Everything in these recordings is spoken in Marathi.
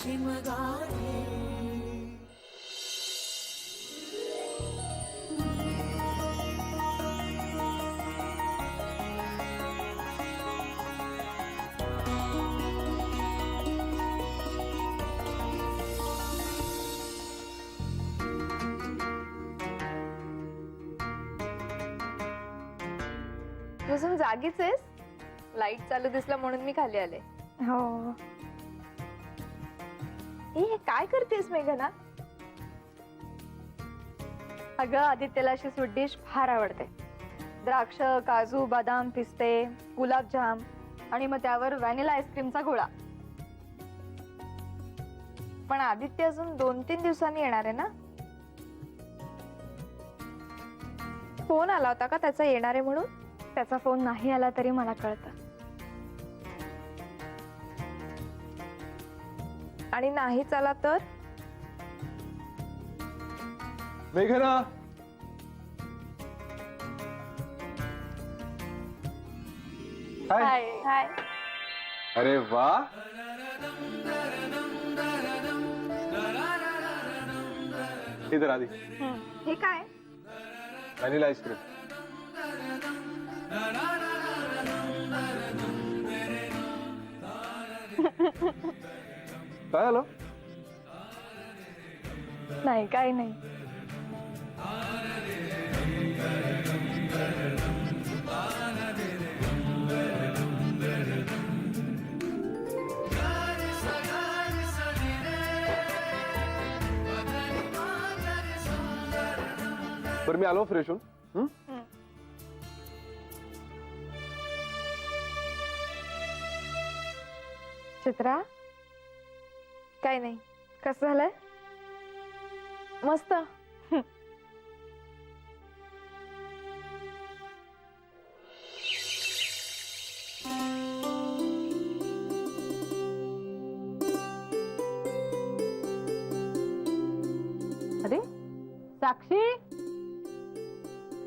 शिमगारी. अजून जागीच आहेस? लाईट चालू दिसला म्हणून मी खाली आले. हो. ए काय करतेस मेघना? अगं आदित्यला अशी स्वीट डिश फार आवडते. द्राक्ष, काजू, बदाम, पिस्ते, गुलाबजाम आणि मग त्यावर व्हॅनिला आईस्क्रीमचा गोळा. पण आदित्य अजून 2-3 दिवसांनी येणार आहे ना? फोन आला होता का त्याचा येणार आहे म्हणून? त्याचा फोन नाही आला तरी मला कळतं. आणि नाहीच आला तर? मेघना, हाय हाय. अरे वा, इधर आधी. हे काय? Vanilla ice cream. काय आलं? नाही काही नाही. बरं मी आलो फ्रेश होऊन. चित्रा काय नाही. कसं झालंय? मस्त. अरे साक्षी,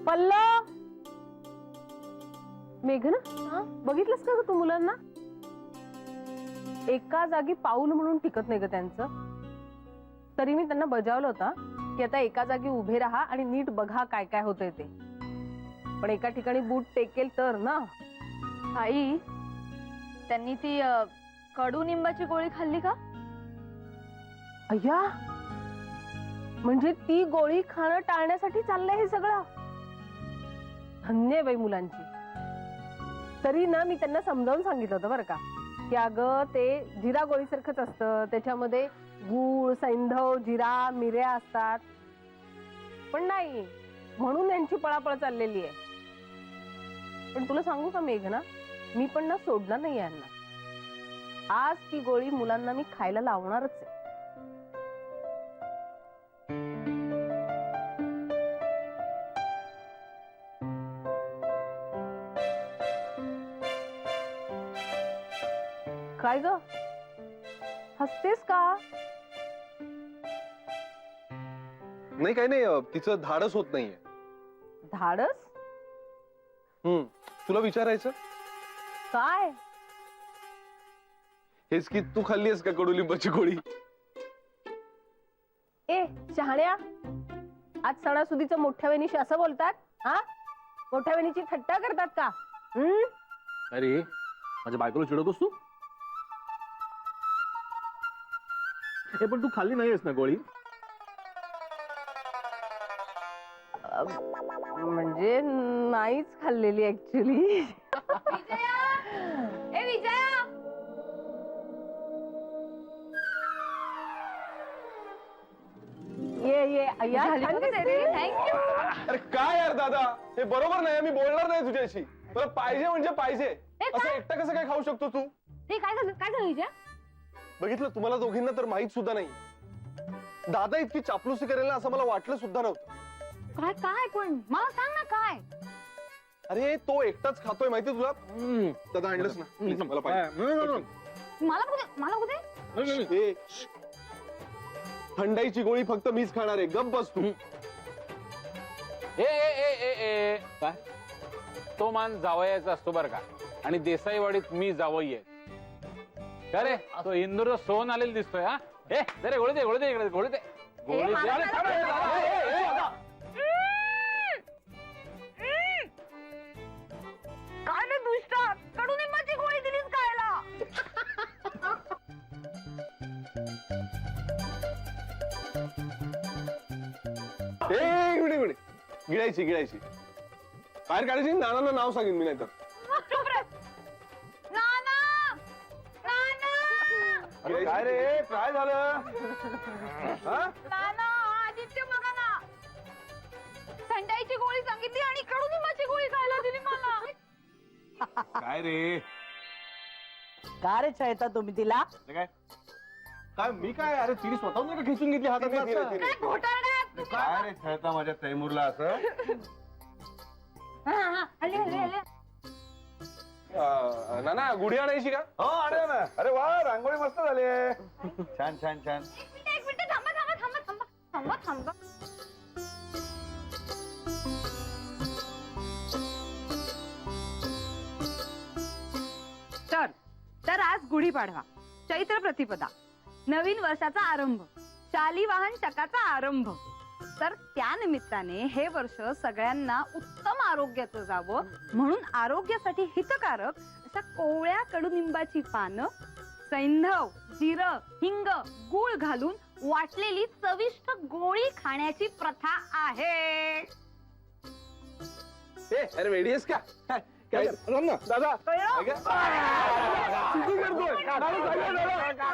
पल्लव, मेघना, बघितलंस का ग तू मुलांना? एका जागी पाऊल म्हणून टिकत नाही ग त्यांचं. तरी मी त्यांना बजावलं होता की आता एका जागी उभे राहा आणि नीट बघा काय काय होतंय ते. पण एका ठिकाणी बूट टेकेल तर ना. आई त्यांनी ती कडुनिंबाची गोळी खाल्ली का? अय्या, म्हणजे ती गोळी खाणं टाळण्यासाठी चाललंय हे सगळं. धन्य बाई मुलांची. तरी ना मी त्यांना समजावून सांगितलं होतं बरं का की अगं ते जिरा गोळीसारखंच असतं, त्याच्यामध्ये गूळ, सैंधव, जिरा, मिऱ्या असतात. पण नाही, म्हणून यांची पळापळ चाललेली आहे. पण तुला सांगू का मेघना, मी पण ना सोडणार नाही यांना. आज ती गोळी मुलांना मी खायला लावणारच आहे. काय ग, हसतेस का? नाही काही नाही, तिचं धाडस होत नाहीये. धाडस? तुला विचारायचं काय? हेच की तू खाल्लीस का कडुलिंबाची गोळी? ए शहाण्या, आज सणासुदीचं मोठ्या बहिणीशी असं बोलतात? हा, मोठ्या बहिणीची थट्टा करतात का? अरे माझ्या बायकोला चिडवतोस तू? हे पण तू खाल्ली नाहीयेस ना गोळी? म्हणजे नाहीच खाल्लेली ऍक्च्युली. ए विजया, ये ये अय्या, छान दिसते. थँक्यू. अरे काय यार दादा, हे बरोबर नाही. मी बोलणार नाही तुझ्याशी. तुला पाहिजे म्हणजे पाहिजे. असं एकटं कसं काय खाऊ शकतो तू? काय झालं? काय झालं विजया? बघितलं, तुम्हाला दोघींना तर माहित सुद्धा नाही. दादा इतकी चापलुसी करेल ना असं मला वाटलं सुद्धा नव्हतं. काय काय पण मला सांग ना काय? अरे तो एकटाच खातोय माहिती तुला. दादा आणलंस ना, प्लीज मला पाहिजे. मला कुठे? ए, थंडाईची गोळी फक्त मीच खाणार आहे. गप बस तू. ए ए ए ए ए काय? तो मान जावयाचा असतो बरं का. आणि देसाईवाडीत मी जावई आहे. का रे तो इंदूर सोन आलेला दिसतोय हा ए जरे गोळी दे गोळी दे इकडे गोळी दे गोळी दे मला अरे, थांब, मला- दादा. काय रे दुष्टा, कडुनिंबाची गोळी दिलीस खायला. गुडी गिळायची बाहेर काढायची. नानांना नाव सांगेन मी नाहीतर. नाना, नाना, अरे काय रे काय झालं हा? नाना, आदित्य बघा ना, थंडाईची गोळी सांगितली आणि कडुनिंबाची गोळी खायला दिली मला. काय रे का रे छळता तुम्ही तिला काय काय मी काय अरे तिने स्वतःहून खेचून घेतली हातात काय घोटाळा आहे तुम्ही? काय रे खेळता माझ्या तैमूरला असं हल्ले. नाना गुढी आणायची का? हो अरे ना अरे वा रांगोळी मस्त झाली आहे छान छान छान एक मिनिट थांबा. तर आज गुढीपाडवा, चैत्र प्रतिपदा, नवीन वर्षाचा आरंभ, शालिवाहन शकाचा आरंभ. तर त्या निमित्ताने हे वर्ष सगळ्यांना उत्तम आरोग्याचं जावं म्हणून आरोग्यासाठी हितकारक अशा कोवळ्या कडुनिंबाची पानं, सैंधव, जिरं, हिंग, गूळ घालून वाटलेली चविष्ट गोळी खाण्याची प्रथा आहे. अरे वेडी आहेस का? काय राम ना दादा कळलं? काय काय? चुकी करतोय. दादा, दादा.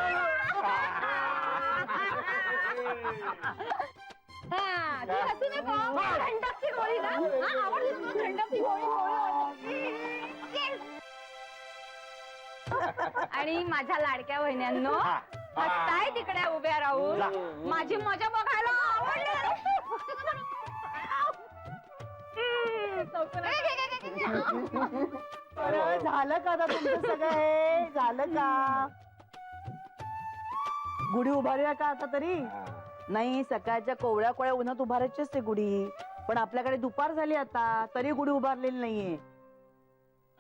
हा, ती हसू नका. थंडाची गोळी ना? हा, आवडली ना तुला थंडाची गोळी? Yes. आणि माझ्या लाडक्या बहिण्यांनो, हसताय तिकडे उभ्या राहून माझी मजा बघायला आवडली. अरे, झालं का आता तुमचं सगळं हे झालं का गुढी उभारूया का आता तरी नाही सकाळच्या कोवळ्या कोवळ्या उन्हात उभारायचीच ते गुढी पण आपल्याकडे दुपार झाली आता तरी गुढी उभारलेली नाहीये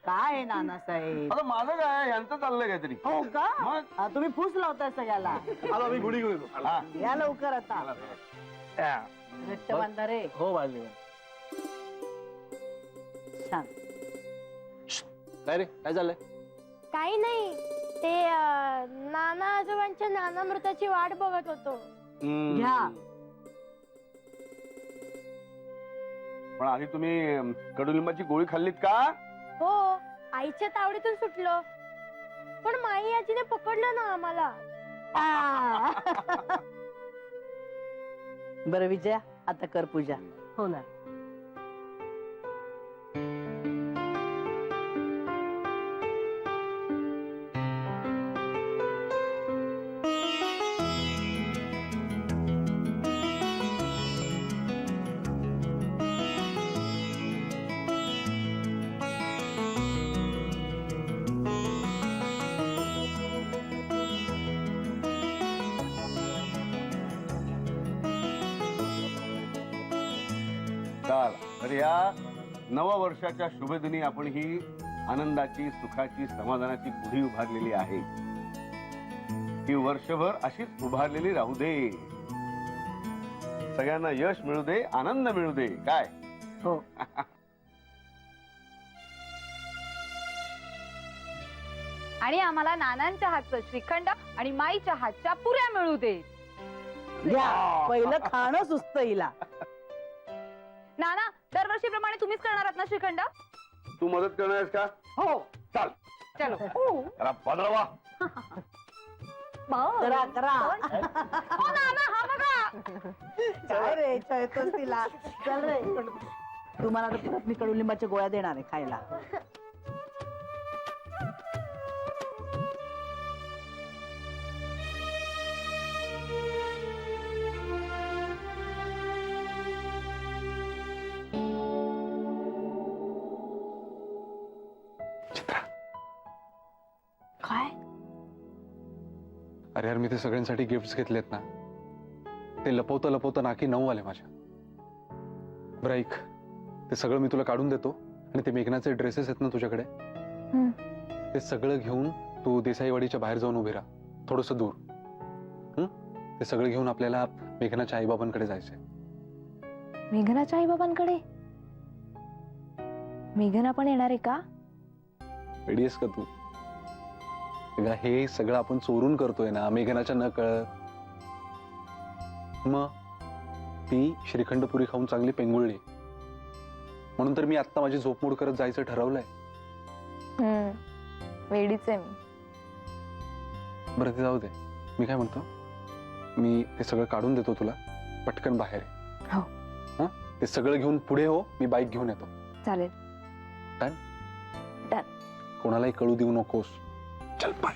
काय आहे नानासाहेब आता माझं काय यांचं चाललंय काहीतरी हो का मग? हा, तुम्ही फूस लावताय सगळ्याला आलो मी गुढी घेऊन येतो हा. या लवकर आता घट्ट बांधा रे हो बाजली छान काय रे काय झालंय काही नाही ते नाना आजोबांच्या नानामृताची वाट बघत होतो. घ्या पण आधी तुम्ही कडुलिंबाची गोळी खाल्लीत का हो आईच्या तावडीतून सुटलो पण माई आजीने पकडलं ना आम्हाला. बरं विजया आता कर पूजा हो ना तर या नव वर्षाच्या शुभदिनी आपण ही आनंदाची सुखाची समाधानाची गुढी उभारलेली आहे ही वर्षभर अशीच उभारलेली राहू दे सगळ्यांना यश मिळू दे आनंद मिळू दे काय हो आणि आम्हाला नानांच्या हातचं श्रीखंड आणि माईच्या हातच्या पुऱ्या मिळू दे. घ्या पहिलं खाणं सुचतं हिला नाना दरवर्षीप्रमाणे तुम्हीच करणार आहात ना श्रीखंड? तू मदत करणार आहेस का हो चाल चलो. जरा पदरवा करा करा हो नाना हा बघा. काय रे चळतोस तिला चल रे तुम्हाला आता परत मी कडुलिंबाच्या गोळ्या देणार आहे खायला काय? अरे यार मी ते सगळ्यांसाठी गिफ्ट घेतलेत ना ते लपवता नाकी 9 आले माझ्या. बरं ऐक ते सगळं मी तुला काढून देतो आणि ते मेघनाचे ड्रेसेस आहेत ना तुझ्याकडे ते सगळं घेऊन तू देसाईवाडीच्या बाहेर जाऊन उभी राहा, थोडस दूर. ते सगळं घेऊन आपल्याला मेघनाच्या आईबाबांकडे जायचंय. मेघनाच्या आई बाबांकडे? मेघना पण येणार आहे का? रेडी आहेस का तू? हे सगळं आपण चोरून करतोय ना, मेघनाच्या न कळत. मग ती श्रीखंडपुरी खाऊन चांगली पेंगुळली, म्हणून तर मी आता माझी झोपमोड करत जायचं ठरवलंय. वेडीच आहे मी. बरं ते जाऊ दे, मी काय म्हणतो, मी ते सगळं काढून देतो तुला, पटकन बाहेर ये. हो. हं? ते सगळं घेऊन पुढे हो, मी बाईक घेऊन येतो. चालेल. कोणालाही कळू देऊ नकोस. चल बाय.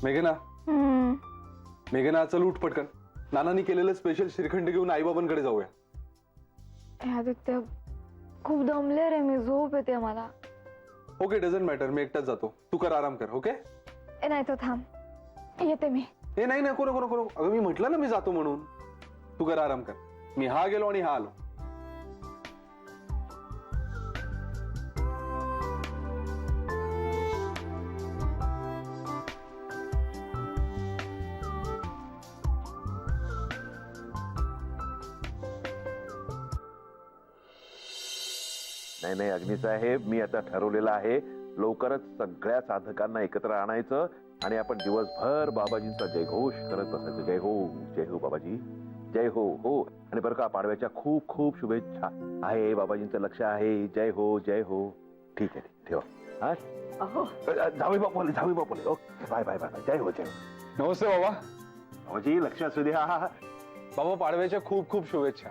मेघना, मेघना चल उठ पटकन. नानांनी केलेलं स्पेशल श्रीखंड घेऊन आईबाबांकडे जाऊया. आदित्य, खूप दमले रे मी, झोप येते मला. ओके, डझंट मॅटर, मी एकटाच जातो, तू कर आराम कर. ओके? नाही तर थांब, येते मी. हे नाही नको नको नको. अगं मी म्हटलं ना मी जातो म्हणून. तू कर आराम कर. मी हा गेलो आणि हा आलो. नाही नाही अग्निसाहेब, मी आता ठरवलेलं आहे, लवकरच सगळ्या साधकांना एकत्र आणायचं आणि आपण दिवसभर बाबाजींचा जयघोष करत बसायचं. जय हो बाबाजी, जय हो. हो, आणि बरं का, पाडव्याच्या खूप खूप शुभेच्छा. आहे बाबाजींचं लक्ष आहे. जय हो. ठीक आहे, ठेवा. हा, जावे बापूले. Okay, bye bye bye. जय हो. नमस्ते बाबा. बाबाजी, लक्ष असू द्या. बाबा पाडव्याच्या खूप खूप शुभेच्छा.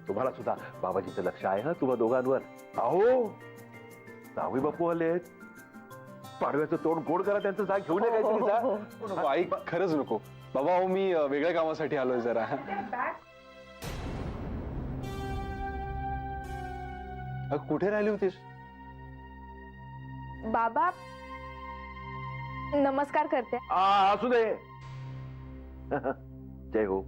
तुम्हाला सुद्धा बाबाजीचं लक्ष आहे हा तुम्हा दोघांवर. अहो, जावे बापू आलेत. पाडव्याचं तोंड गोड करा, त्यांचं जाग घेऊन ये काहीतरी जा. आई खरंच नको बाबा. हो, मी वेगळ्या कामासाठी आलोय जरा. कुठे राहिली होतीस? बाबा नमस्कार करते. असू दे. जय हो.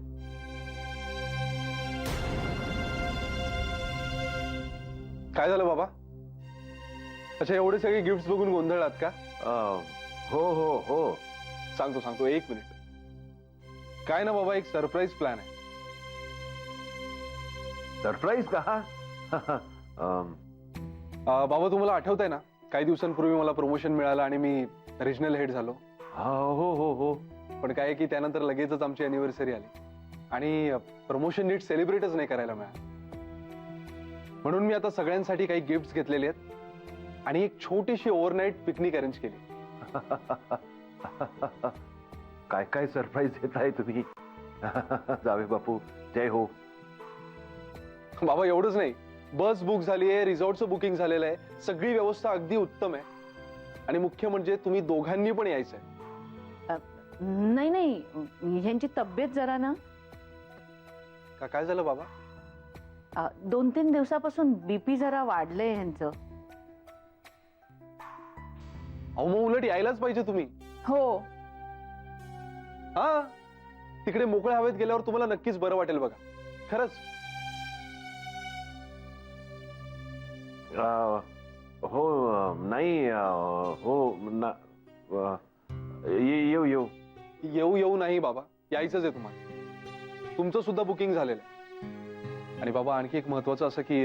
काय झालं बाबा? अच्छा, एवढे सगळे गिफ्ट बघून गोंधळात का? हो. सांगतो 1 मिनिट. काय ना बाबा, एक सरप्राईज प्लॅन आहे. सरप्राईज का? बाबा तुम्हाला आठवत आहे ना, काही दिवसांपूर्वी मला प्रमोशन मिळालं आणि मी रिजनल हेड झालो. हो. पण काय की त्यानंतर लगेचच आमची अॅनिव्हर्सरी आली आणि प्रमोशन नीट सेलिब्रेटच नाही करायला मिळालं. म्हणून मी आता सगळ्यांसाठी काही गिफ्ट घेतलेले आहेत आणि एक छोटीशी ओव्हरनाईट पिकनिक अरेंज केली. काय काय सरप्राईज देत आहे तुम्ही? जावे बापू, जय हो. बाबा एवढंच नाही, बस बुक झाली आहे, रिसॉर्टचं बुकिंग झालेलं आहे, सगळी व्यवस्था अगदी उत्तम आहे आणि मुख्य म्हणजे तुम्ही दोघांनी पण यायचंय. नाही, ह्यांची तब्येत जरा ना. काय झालं बाबा? 2-3 दिवसापासून बीपी जरा वाढलंय ह्यांचं. अहो मग उलट यायलाच पाहिजे तुम्ही. हो. हा, तिकडे मोकळ्या हवेत गेल्यावर तुम्हाला नक्कीच बरं वाटेल बघा, खरंच. हो नाही. हो ना. येऊ नाही बाबा, यायचंच आहे तुम्हाला. तुमचं सुद्धा बुकिंग झालेलं आहे. आणि बाबा आणखी एक महत्वाचं असं की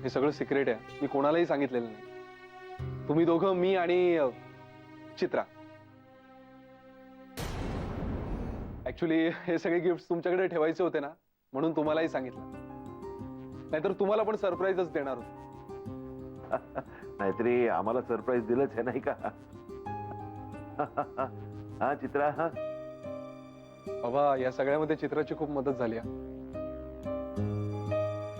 हे सगळं सिक्रेट आहे, मी कोणालाही सांगितलेलं नाही. तुम्ही दोघं, मी आणि चित्रा. ऍक्च्युली हे सगळे गिफ्ट तुमच्याकडे ठेवायचे होते ना, म्हणून तुम्हालाही सांगितलं. नाहीतर तुम्हाला पण सरप्राईजच देणार होतो. नाहीतरी आम्हाला सरप्राईज दिलंच आहे नाही का? हा चित्रा. बाबा या सगळ्यामध्ये चित्राची खूप मदत झाली.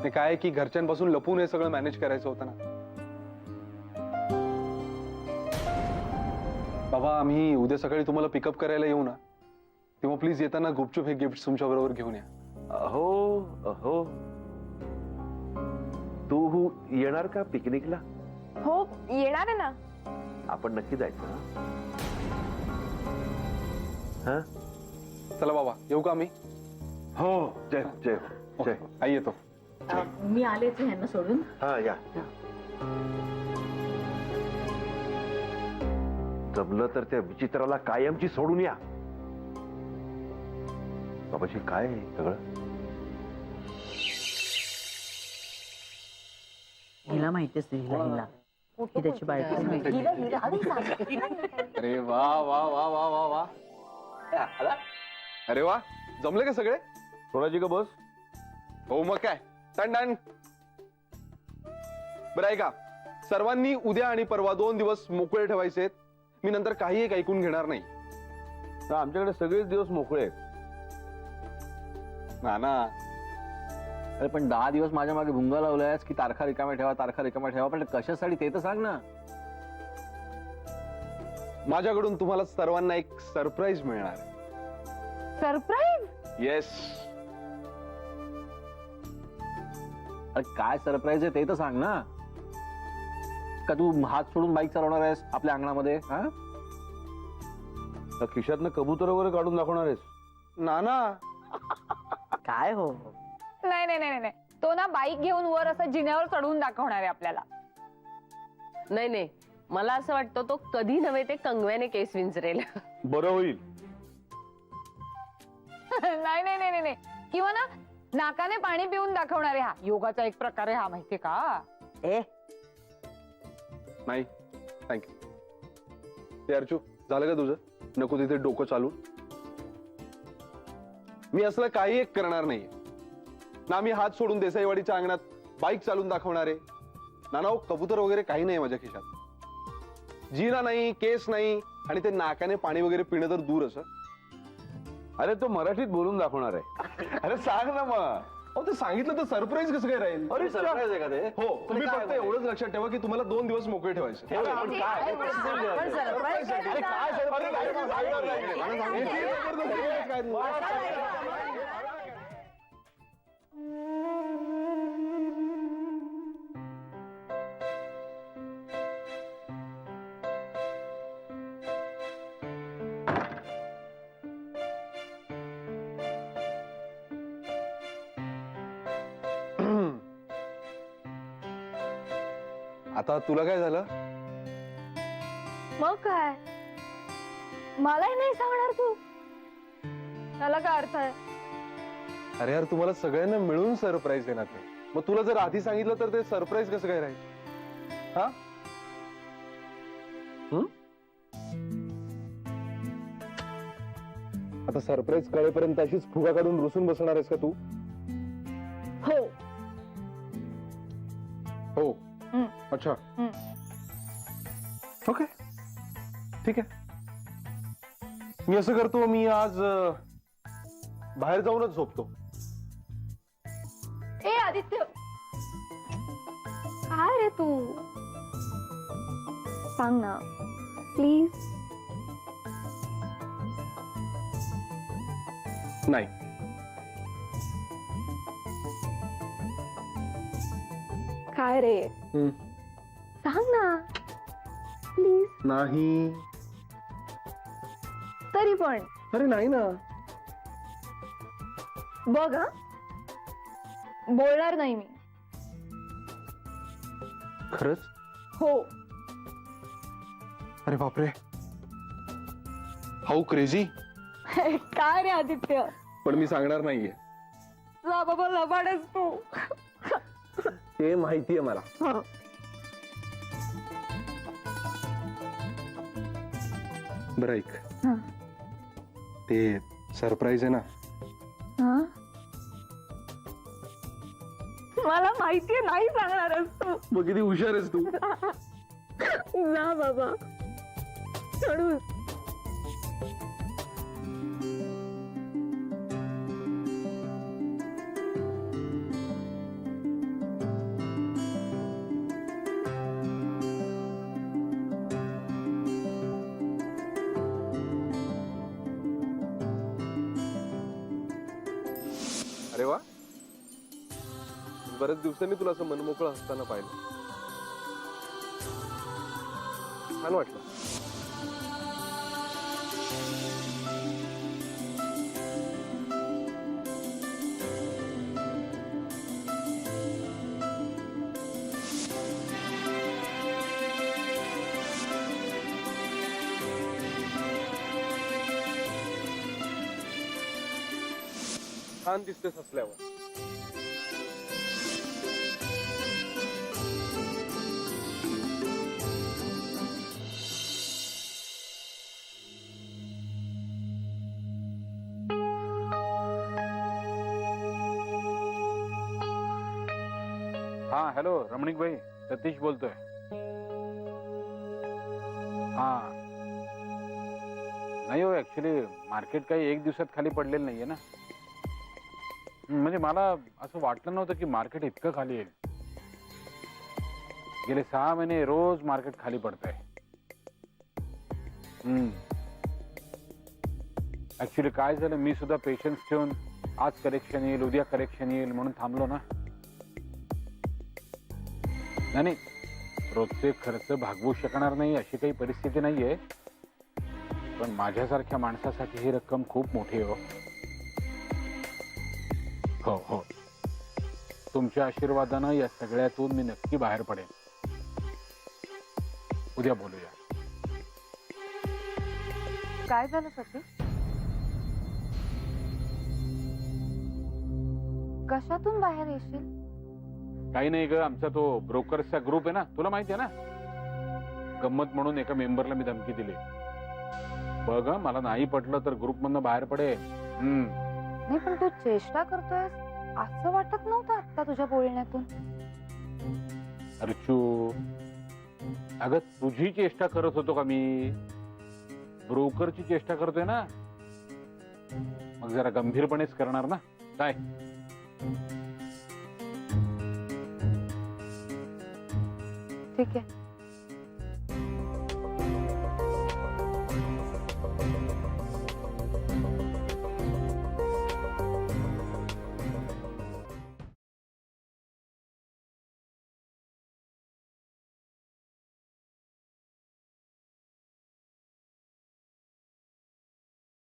ते काय की घरच्यांपासून लपून हे सगळं मॅनेज करायचं होतं ना. बाबा आम्ही उद्या सकाळी तुम्हाला पिकअप करायला येऊ ना, तेव्हा प्लीज येताना गुपचूप हे गिफ्ट तुमच्या बरोबर घेऊन या. हो. तू येणार का पिकनिकला? हो, येणार आहे ना. आपण नक्की जायचं. हा? चला बाबा येऊ का आम्ही? हो जय जय जय. आई येतो. मी आलेच ह्यांना सोडून. हा या. जमलं तर त्या विचित्राला कायमची सोडून या. बाबाजी काय आहे सगळं? हिला माहिती असते हिला ही त्याची बायको. अरे वा वा वा वा वा वा. अरे वा, जमले का सगळे? सोडायची का बस? हो मग काय, डन डन. बरं आहे का, सर्वांनी उद्या आणि परवा 2 दिवस मोकळे ठेवायचे. मी नंतर काही एक ऐकून घेणार नाही. तर आमच्याकडे सगळेच दिवस मोकळे आहेत. नाना, अरे पण 10 दिवस माझ्या मागे भुंगा लावलायस की तारखा रिकाम्या ठेवा, तारखा रिकाम्या ठेवा, पण कशासाठी ते तर सांग ना. माझ्याकडून तुम्हाला सर्वांना एक सरप्राईज मिळणार. सरप्राईज? येस. अरे काय सरप्राईज आहे ते तर सांग ना. का तू हात सोडून बाईक चालवणार आहेस आपल्या अंगणामध्ये? हा, तर खिशातनं कबूतर वगैरे काढून दाखवणार आहेस? नाना, काय हो, नाही नाही नाही नाही, तो ना बाईक घेऊन वर असं जिन्यावर चढवून दाखवणार आहे आपल्याला. नाही नाही, मला असं वाटतं तो कधी नव्हे ते कंगव्याने केस विंचरेल. बरं होईल. नाही नाही नाही नाही, किंवा ना नाकाने पाणी पिऊन दाखवणार आहे. हा योगाचा एक प्रकार आहे हा, माहितीये का? ए नाही थँक्यू. ते अर्चू, झालं का तुझं? नको तिथे डोकं चालू. मी असलं काही एक करणार नाहीये ना. मी हात सोडून देसाईवाडीच्या अंगणात बाईक चालून दाखवणार आहे ना. ना कबूतर वगैरे काही नाही माझ्या खिशात. जीना नाही, केस नाही, आणि ते नाकाने पाणी वगैरे पिणं तर दूर असं. अरे तो मराठीत बोलून दाखवणार आहे. अरे सांग ना मग. अहो ते सांगितलं तर सरप्राईज कसं काय राहील? अरे सरप्राईज आहे का ते? हो, तुम्ही फक्त एवढंच लक्षात ठेवा की तुम्हाला 2 दिवस मोकळे ठेवायचे. पण surprise आता तुला काय झालं? मग काय, मलाही नाही सांगणार तू? त्याला काय अर्थ आहे? अरे यार, तुम्हाला सगळ्यांना मिळून सरप्राईज देणार ते. मग तुला जर आधी सांगितलं तर ते सरप्राईज कसं काय राहील? हा, आता सरप्राईज कळेपर्यंत अशीच फुगा काढून रुसून बसणार आहेस का तू? हो. हो. अच्छा. ओके, ठीक आहे. मी असं करतो, मी आज बाहेर जाऊनच झोपतो. ए आदित्य, काय रे तू? सांग ना प्लीज. नाही. काय रे, सांग ना प्लीज. नाही. तरी पण अरे नाही ना. बघ हा, बोलणार नाही मी. खरंच? हो. अरे बापरे, हाऊ क्रेझी. काय रे आदित्य, पण मी सांगणार नाहीये. जा बाबा, लबाडच तू. ते माहितीये मला. बरं ऐक, हा. ते सरप्राईज आहे ना, हा? मला माहितीये नाही सांगणारच तू. मग किती हुशार आहेस तू. जा बाबा, चढून. अरे वा, बऱ्याच दिवसांनी तुला असं मनमोकळं हसताना पाहिलं. छान वाटलं. छान दिसतेस असल्यावर. हा हॅलो रमणीक भाई, सतीश बोलतोय. हा नाही हो, ऍक्च्युली मार्केट काही एक दिवसात खाली पडलेलं नाहीये ना. म्हणजे मला असं वाटलं नव्हतं की मार्केट इतकं खाली येईल. गेले 6 महिने रोज मार्केट खाली पडतंय. ऍक्च्युली काय झालं, मी सुद्धा पेशन्स ठेवून आज करेक्शन येईल उद्या करेक्शन येईल म्हणून थांबलो ना. नाही, रोजचे खर्च भागवू शकणार नाही अशी काही परिस्थिती नाहीये, पण माझ्यासारख्या माणसासाठी ही रक्कम खूप मोठी आहे. हो हो, तुमच्या आशीर्वादानं या सगळ्यातून मी नक्की बाहेर पडेन. उद्या बोलूया. काय झालं सतीश? कशातून बाहेर येशील? काही नाही ग, आमचा तो ब्रोकर्सचा ग्रुप आहे ना, तुला माहिती आहे ना. गंमत म्हणून एका मेंबरला मी धमकी दिली. बघ मला नाही पटलं तर ग्रुप मधनं बाहेर पडे. नाही पण तू चेष्टा करतोयस असं वाटत नव्हतं आता तुझ्या बोलण्यातून. अर्चू, अगं तुझी चेष्टा करत होतो का मी? ब्रोकरची चेष्टा करतोय ना, मग जरा गंभीरपणेच करणार ना. काय ठीक आहे,